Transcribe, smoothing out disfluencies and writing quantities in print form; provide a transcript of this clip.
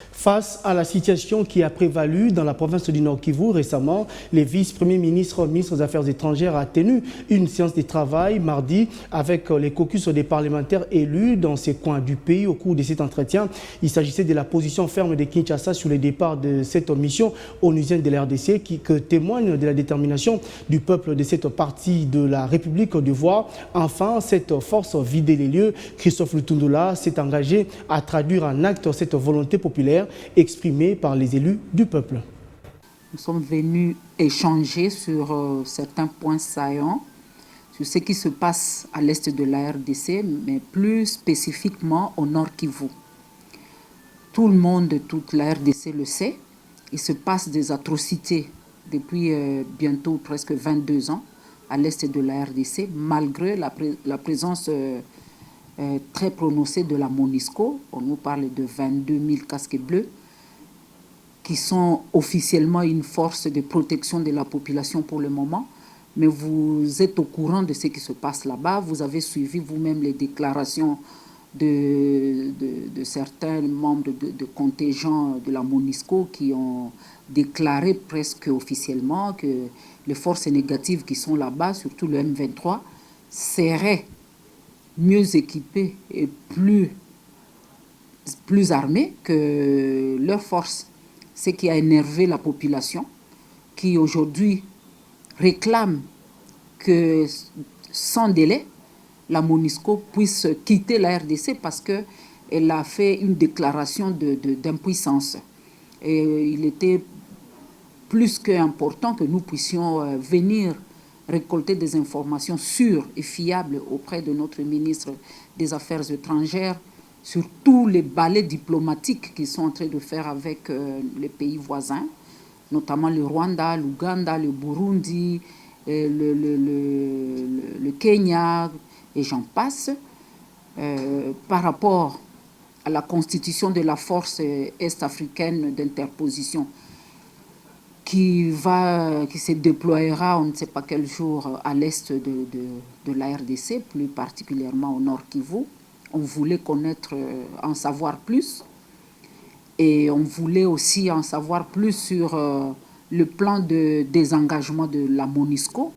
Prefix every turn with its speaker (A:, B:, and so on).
A: Face à la situation qui a prévalu dans la province du Nord Kivu récemment, les vice-premiers ministres, ministres des Affaires étrangères a tenu une séance de travail mardi avec les caucus des parlementaires élus dans ces coins du pays. Au cours de cet entretien, il s'agissait de la position ferme de Kinshasa sur le départ de cette mission onusienne de la RDC qui témoigne de la détermination du peuple de cette partie de la République d'Ivoire. Enfin, cette force vider les lieux. Christophe Lutundula s'est engagé à traduire en acte cette volonté populaire exprimée par les élus du peuple.
B: Nous sommes venus échanger sur certains points saillants, sur ce qui se passe à l'est de la RDC, mais plus spécifiquement au Nord Kivu. Tout le monde de toute la RDC le sait, il se passe des atrocités depuis bientôt presque 22 ans à l'est de la RDC, malgré la présence très prononcée de la MONUSCO. On nous parle de 22 000 casques bleus, qui sont officiellement une force de protection de la population pour le moment. Mais vous êtes au courant de ce qui se passe là-bas. Vous avez suivi vous-même les déclarations de certains membres de contingents de la MONUSCO qui ont déclaré presque officiellement que les forces négatives qui sont là-bas, surtout le M23, seraient mieux équipés et plus armés que leurs forces. Ce qui a énervé la population, qui aujourd'hui réclame que sans délai, la MONUSCO puisse quitter la RDC parce qu'elle a fait une déclaration d'impuissance. Et il était plus qu'important que nous puissions venir récolter des informations sûres et fiables auprès de notre ministre des Affaires étrangères sur tous les balais diplomatiques qu'ils sont en train de faire avec les pays voisins, notamment le Rwanda, l'Ouganda, le Burundi, le Kenya, et j'en passe, par rapport à la constitution de la force est-africaine d'interposition qui se déploiera, on ne sait pas quel jour, à l'est de la RDC, plus particulièrement au Nord Kivu. On voulait en savoir plus, et on voulait aussi en savoir plus sur le plan de désengagement de la MONUSCO.